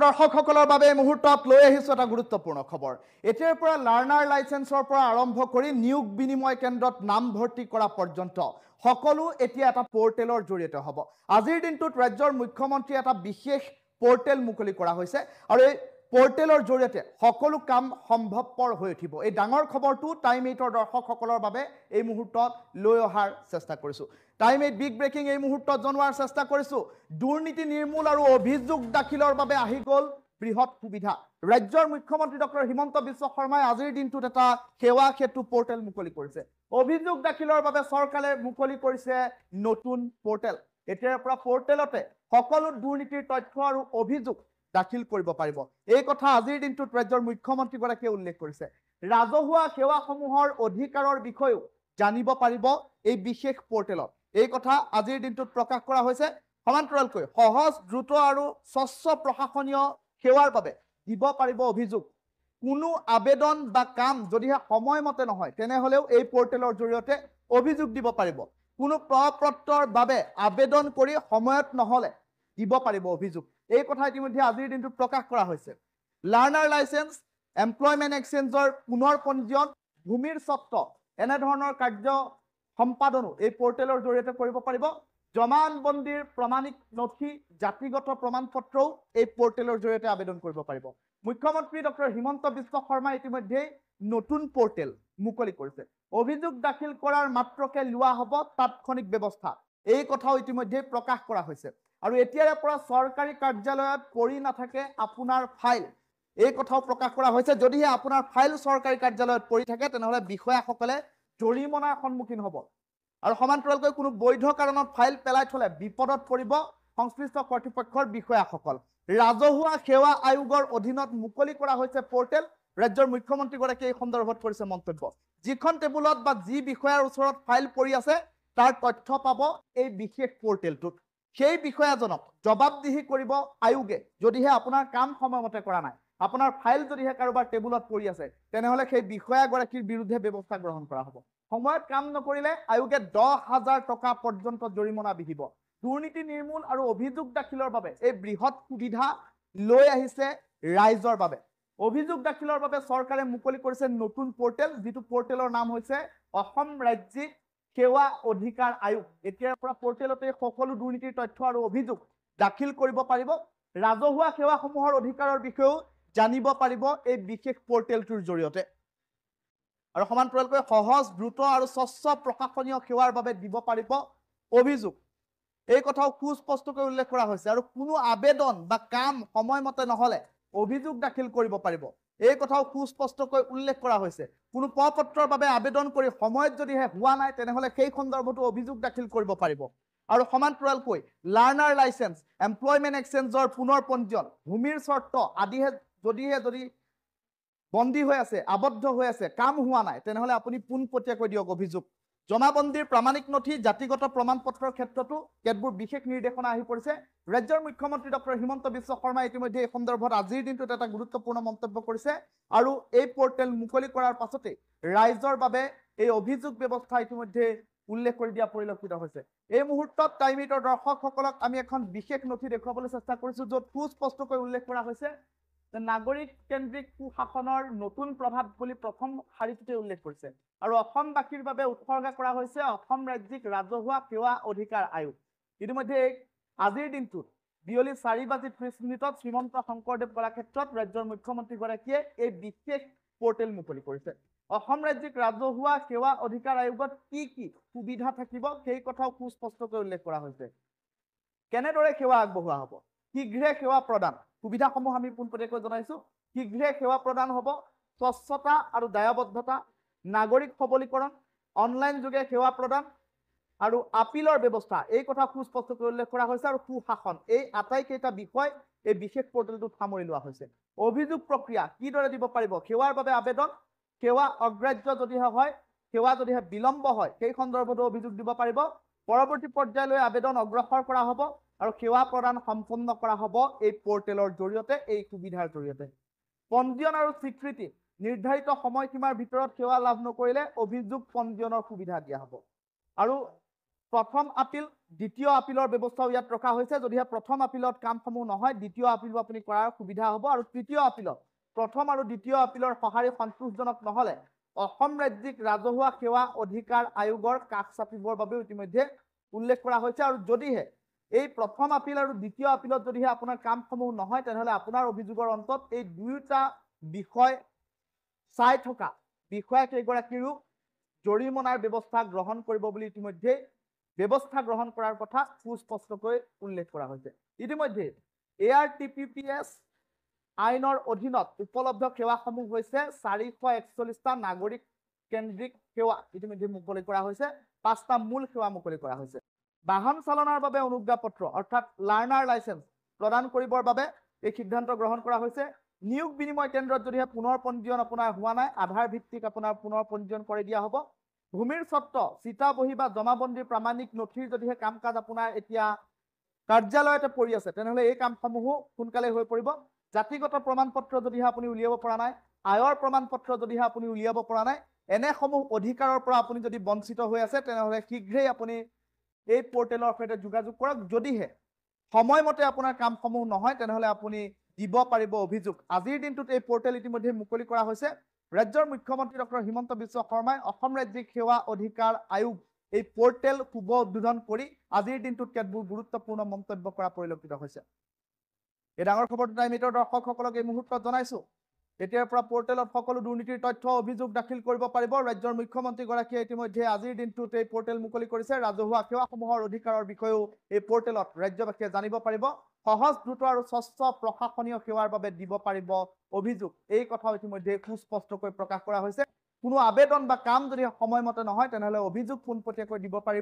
দৰ্শকসকলৰ বাবে এই মুহূৰ্তত লৈ আহিছো এটা গুৰুত্বপূৰ্ণ খবৰ। এতিয়াৰ পৰা লাৰ্নাৰ লাইসেন্সৰ পৰা আৰম্ভ কৰি নিয়োগ বিনিময় কেন্দ্ৰত নাম ভৰ্তি কৰা পৰ্যন্ত সকলো এতিয়া এটা পোৰ্টেলৰ জৰিয়তে হ'ব। আজিৰ দিনটোত ৰাজ্যৰ মুখ্যমন্ত্ৰী এটা বিশেষ পোৰ্টেল মুকলি কৰা হৈছে আৰু এই পোৰ্টেলৰ জৰিয়তে সকলো কাম সম্ভৱপৰ হৈ উঠিব। এই ডাঙৰ খবৰটো টাইম 8ৰ দৰ্শকসকলৰ বাবে এই মুহূৰ্তত লৈ অহাৰ চেষ্টা কৰিছো। টাইম 8 বিগ ব্ৰেকিং এই মুহূৰ্তত জনোৱাৰ চেষ্টা কৰিছো। দুৰ্নীতি নিৰ্মূল আৰু অভিযোগ দাখিলৰ বাবে আহি গ'ল বৃহৎ সুবিধা। ৰাজ্যৰ মুখ্যমন্ত্ৰী ডক্টৰ হিমন্ত বিশ্ব শৰ্মাই আজিৰ দিনটোত এটা সেৱা সেতু পোৰ্টেল মুকলি কৰিছে। অভিযোগ দাখিলৰ বাবে চৰকাৰে মুকলি কৰিছে নতুন পোৰ্টেল। এতিয়াৰ পৰা পোৰ্টেলতে সকলো দুৰ্নীতিৰ তথ্য আৰু অভিযোগ দাখিল কৰিব পাৰিব। এই কথা আজিৰ দিনটোত ৰাজ্যৰ মুখ্যমন্ত্ৰীগৰাকীয়ে উল্লেখ কৰিছে। ৰাজহুৱা সেৱাসমূহৰ অধিকাৰৰ বিষয়েও জানিব পাৰিব এই বিশেষ পোৰ্টেলত। এই কথা আজিৰ দিনটোত প্ৰকাশ কৰা হৈছে। সমান্তৰালকৈ সহজ দ্ৰুত আৰু স্বচ্ছ প্ৰশাসনীয় সেৱাৰ বাবে দিব পাৰিব অভিযোগ। কোনো আবেদন বা কাম যদিহে সময়মতে নহয় তেনেহলেও এই পোৰ্টেলৰ জৰিয়তে অভিযোগ দিব পাৰিব। কোনো প্ৰপত্ৰৰ বাবে আবেদন কৰি সময়ত নহলে দিব পাৰিব অভিযোগ। এই কথা ইতিমধ্যে আজিৰ দিনটোত প্ৰকাশ কৰা হৈছে। লাৰ্নাৰ লাইসেন্স, এমপ্লয়মেণ্ট এক্সচেঞ্জৰ পুনৰ পঞ্জীয়ন, ভূমিৰ স্বত্ব এনেধৰণৰ কাৰ্য সম্পাদনো এই পোৰ্টেলৰ জৰিয়তে কৰিব পাৰিব। জমানবন্দীৰ প্ৰমাণিক নথি, জাতিগত প্ৰমাণ পত্ৰও এই পোৰ্টেলৰ জৰিয়তে আবেদন কৰিব পাৰিব। মুখ্যমন্ত্ৰী ডক্টৰ হিমন্ত বিশ্ব শৰ্মাই ইতিমধ্যে নতুন পোৰ্টেল মুকলি কৰিছে। অভিযোগ দাখিল কৰাৰ মাত্ৰকে লোৱা হ'ব তাৎক্ষণিক ব্যৱস্থা। এই কথাও ইতিমধ্যে প্ৰকাশ কৰা হৈছে। আৰু এতিয়াৰে পৰা চৰকাৰী কাৰ্যালয়ত পৰি নাথাকে আপোনাৰ ফাইল। এই কথাও প্ৰকাশ কৰা হৈছে। যদিহে আপোনাৰ ফাইল চৰকাৰী কাৰ্যালয়ত পৰি থাকে তেনেহলে বিষয়াসকলে জৰিমনাৰ সন্মুখীন হ'ব। আৰু সমান্তৰালকৈ কোনো বৈধ কাৰণত ফাইল পেলাই থলে বিপদত পৰিব সংশ্লিষ্ট কৰ্তৃপক্ষৰ বিষয়াসকল। ৰাজহুৱা সেৱা আয়োগৰ অধীনত মুকলি কৰা হৈছে পোৰ্টেল। ৰাজ্যৰ মুখ্যমন্ত্ৰীগৰাকীয়ে এই সন্দৰ্ভত কৰিছে মন্তব্য। যিখন টেবুলত বা যি বিষয়াৰ ওচৰত ফাইল পৰি আছে তাৰ তথ্য পাব এই বিশেষ পোৰ্টেলটোত। সেই বিষয়াজনক জবাবদিহি কৰিব আয়োগে যদিহে আপোনাৰ কাম সময়মতে কৰা নাই। আপোনাৰ ফাইল যদিহে কাৰোবাৰ টেবুলত পৰি আছে তেনেহলে সেই বিষয়াগৰাকীৰ বিৰুদ্ধে ব্যৱস্থা গ্ৰহণ কৰা হ'ব। সময়ত কাম নকৰিলে আয়োগে 10,000 টকা পৰ্যন্ত জৰিমনা বিহিব। দুৰ্নীতি নিৰ্মূল আৰু অভিযোগ দাখিলৰ বাবে এই বৃহৎ সুবিধা লৈ আহিছে ৰাইজৰ বাবে। অভিযোগ দাখিলৰ বাবে চৰকাৰে মুকলি কৰিছে নতুন পোৰ্টেল, যিটো পোৰ্টেলৰ নাম হৈছে অসম ৰাজ্যিক সেৱা অধিকাৰ আয়োগ। এতিয়াৰ পৰা পোৰ্টেলতে সকলো দুৰ্নীতিৰ তথ্য আৰু অভিযোগ দাখিল কৰিব পাৰিব। ৰাজহুৱা সেৱাসমূহৰ অধিকাৰৰ বিষয়েও জানিব পাৰিব এই বিশেষ পোৰ্টেলটোৰ জৰিয়তে। আৰু সমান্তৰালকৈ সহজ দ্ৰুত আৰু স্বচ্ছ প্ৰশাসনীয় সেৱাৰ বাবে দিব পাৰিব অভিযোগ। এই কথাও সুস্পষ্টকৈ উল্লেখ কৰা হৈছে। আৰু কোনো আবেদন বা কাম সময়মতে নহলে অভিযোগ দাখিল কৰিব পাৰিব। এই কথাও সুস্পষ্টকৈ উল্লেখ কৰা হৈছে। কোনো প্ৰপত্ৰৰ বাবে আবেদন কৰি সময়ত যদিহে হোৱা নাই তেনেহলে সেই সন্দৰ্ভতো অভিযোগ দাখিল কৰিব পাৰিব। আৰু সমান্তৰালকৈ লাৰ্নাৰ লাইসেন্স, এমপ্লয়মেণ্ট এক্সচেঞ্জৰ পুনৰ পঞ্জীয়ন, ভূমিৰ চৰ্ত আদিহে যদি বন্দী হৈ আছে, আবদ্ধ হৈ আছে, কাম হোৱা নাই তেনেহলে আপুনি পোনপটীয়াকৈ দিয়ক অভিযোগ। জমাবন্দীৰ প্ৰামাণিক নথি, জাতিগত প্ৰমাণ পত্ৰৰ ক্ষেত্ৰতো কেতবোৰ বিশেষ নিৰ্দেশনা আহি পৰিছে। ৰাজ্যৰ মুখ্যমন্ত্ৰী ডক্টৰ হিমন্ত বিশ্ব শৰ্মাই ইতিমধ্যে এই সন্দৰ্ভত আজিৰ দিনটোত এটা গুৰুত্বপূৰ্ণ মন্তব্য কৰিছে। আৰু এই পোৰ্টেল মুকলি কৰাৰ পাছতে ৰাইজৰ বাবে এই অভিযোগ ব্যৱস্থা ইতিমধ্যে উল্লেখ কৰি দিয়া পৰিলক্ষিত হৈছে। এই মুহূৰ্তত টাইম 8ৰ দৰ্শকসকলক আমি এখন বিশেষ নথি দেখুৱাবলৈ চেষ্টা কৰিছো, য'ত সুস্পষ্টকৈ উল্লেখ কৰা হৈছে নাগৰিক কেন্দ্ৰিক সুশাসনৰ নতুন প্ৰভাৱ বুলি প্ৰথম শাৰীটোতে উল্লেখ কৰিছে। আৰু অসমবাসীৰ বাবে উৎসৰ্গা কৰা হৈছে অসম ৰাজ্যিক ৰাজহুৱা সেৱা অধিকাৰ আয়োগ। ইতিমধ্যে আজিৰ দিনটোত বিয়লি 4:30 শ্ৰীমন্ত শংকৰদেৱ কলাক্ষেত্ৰত ৰাজ্যৰ মুখ্যমন্ত্ৰীগৰাকীয়ে এই বিশেষ পোৰ্টেল মুকলি কৰিছে। অসম ৰাজ্যিক ৰাজহুৱা সেৱা অধিকাৰ আয়োগত কি কি সুবিধা থাকিব সেই কথাও সুস্পষ্টকৈ উল্লেখ কৰা হৈছে। কেনেদৰে সেৱা আগবঢ়োৱা হ'ব, শীঘ্ৰে সেৱা প্ৰদান, সুবিধাসমূহ আমি পোনপটীয়াকৈ জনাইছো। শীঘ্ৰে সেৱা প্ৰদান হ'ব, স্বচ্ছতা আৰু দায়বদ্ধতা, নাগৰিক সবলীকৰণ, অনলাইন যোগে সেৱা প্ৰদান আৰু আপিলৰ ব্যৱস্থা, এই কথা সুস্পষ্টকৈ উল্লেখ কৰা হৈছে। আৰু সুশাসন, এই আটাইকেইটা বিষয় এই বিশেষ পোৰ্টেলটোত সামৰি লোৱা হৈছে। অভিযোগ প্ৰক্ৰিয়া কিদৰে দিব পাৰিব, সেৱাৰ বাবে আবেদন, সেৱা অগ্ৰাহ্য যদিহে হয়, সেৱা যদিহে বিলম্ব হয় সেই সন্দৰ্ভতো অভিযোগ দিব পাৰিব। পৰৱৰ্তী পৰ্যায়লৈ আবেদন অগ্ৰসৰ কৰা হ'ব আৰু সেৱা প্ৰদান সম্পন্ন কৰা হ'ব এই পোৰ্টেলৰ জৰিয়তে, এই সুবিধাৰ জৰিয়তে। পঞ্জীয়ন আৰু স্বীকৃতি, নিৰ্ধাৰিত সময়সীমাৰ ভিতৰত সেৱা লাভ নকৰিলে অভিযোগ পঞ্জীয়নৰ সুবিধা দিয়া হ'ব। আৰু প্ৰথম আপিল, দ্বিতীয় আপিলৰ ব্যৱস্থাও ইয়াত ৰখা হৈছে যদিহে প্ৰথম আপিলত কামসমূহ নহয় দ্বিতীয় আপিলো আপুনি কৰাৰ সুবিধা হ'ব আৰু তৃতীয় আপিলত প্ৰথম আৰু দ্বিতীয় আপিলৰ সঁহাৰি সন্তোষজনক নহলে অসম ৰাজ্যিক ৰাজহুৱা সেৱা অধিকাৰ আয়োগৰ কাষ চাপিবৰ বাবে ইতিমধ্যে উল্লেখ কৰা হৈছে আৰু যদিহে এই প্ৰথম আপিল আৰু দ্বিতীয় আপিলত যদিহে আপোনাৰ কামসমূহ নহয় তেনেহলে আপোনাৰ অভিযোগৰ অন্তত এই দুয়োটা বিষয় চাই থকা বিষয়া কেইগৰাকীৰো জৰিমনাৰ ব্যৱস্থা গ্ৰহণ কৰিব বুলি ইতিমধ্যে ব্যৱস্থা গ্ৰহণ কৰাৰ কথা সুস্পষ্টকৈ উল্লেখ কৰা হৈছে ইতিমধ্যে ARTPPS আইনৰ অধীনত উপলব্ধ সেৱাসমূহ হৈছে 441টা নাগৰিক কেন্দ্ৰিক সেৱা ইতিমধ্যে মুকলি কৰা হৈছে 5টা মূল সেৱা মুকলি কৰা হৈছে বাহন চালনাৰ বাবে অনুজ্ঞাপত্ৰ অৰ্থাৎ লাৰ্নাৰ লাইসেন্স প্ৰদান কৰিবৰ বাবে এই সিদ্ধান্ত গ্ৰহণ কৰা হৈছে নিয়োগ বিনিময় কেন্দ্ৰত যদিহে পুনৰ পঞ্জীয়ন আপোনাৰ হোৱা নাই আধাৰ ভিত্তিক আপোনাৰ পুনৰ পঞ্জীয়ন কৰি দিয়া হ'ব ভূমিৰ স্বত্ব চিটা বহি বা জমাবন্দী প্ৰামাণিক নথিৰ যদিহে কাম কাজ আপোনাৰ এতিয়া কাৰ্যালয়তে পৰি আছে তেনেহলে এই কামসমূহ সোনকালে হৈ পৰিব জাতিগত প্ৰমাণপত্ৰ যদিহে আপুনি উলিয়াব পৰা নাই আয়ৰ প্ৰমাণপত্ৰ যদিহে আপুনি উলিয়াব পৰা নাই এনেসমূহ অধিকাৰৰ পৰা আপুনি যদি বঞ্চিত হৈ আছে তেনেহলে শীঘ্ৰেই আপুনি এই পোৰ্টেলৰ সৈতে যোগাযোগ কৰক যদিহে সময়মতে আপোনাৰ কামসমূহ নহয় তেনেহলে আপুনি দিব পাৰিব অভিযোগ আজিৰ দিনটোত এই পোৰ্টেল ইতিমধ্যে মুকলি কৰা হৈছে ৰাজ্যৰ মুখ্যমন্ত্ৰী ডক্টৰ হিমন্ত বিশ্ব শৰ্মাই অসম ৰাজ্যিক সেৱা অধিকাৰ আয়োগ এই পোৰ্টেল শুভ উদ্বোধন কৰি আজিৰ দিনটোত কেতবোৰ গুৰুত্বপূৰ্ণ মন্তব্য কৰা পৰিলক্ষিত হৈছে এই ডাঙৰ খবৰটো টাইম মিটাৰ দৰ্শকসকলক এই মুহূৰ্তত জনাইছো এতিয়াৰ পৰা পোৰ্টেলত সকলো দুৰ্নীতিৰ তথ্য অভিযোগ দাখিল কৰিব পাৰিব ৰাজ্যৰ মুখ্যমন্ত্ৰী গৰাকীয়ে ইতিমধ্যে আজিৰ দিনটোত এই পোৰ্টেল মুকলি কৰিছে ৰাজহুৱা সেৱাসমূহৰ অধিকাৰৰ বিষয়েও এই পোৰ্টেলত ৰাজ্যবাসীয়ে জানিব পাৰিব সহজ দ্ৰুত আৰু স্বচ্ছ প্ৰশাসনীয় সেৱাৰ বাবে দিব পাৰিব অভিযোগ এই কথা ইতিমধ্যে সুস্পষ্টকৈ প্ৰকাশ কৰা হৈছে কোনো আবেদন বা কাম যদি সময়মতে নহয় তেনেহলে অভিযোগ পোনপটীয়াকৈ দিব পাৰিব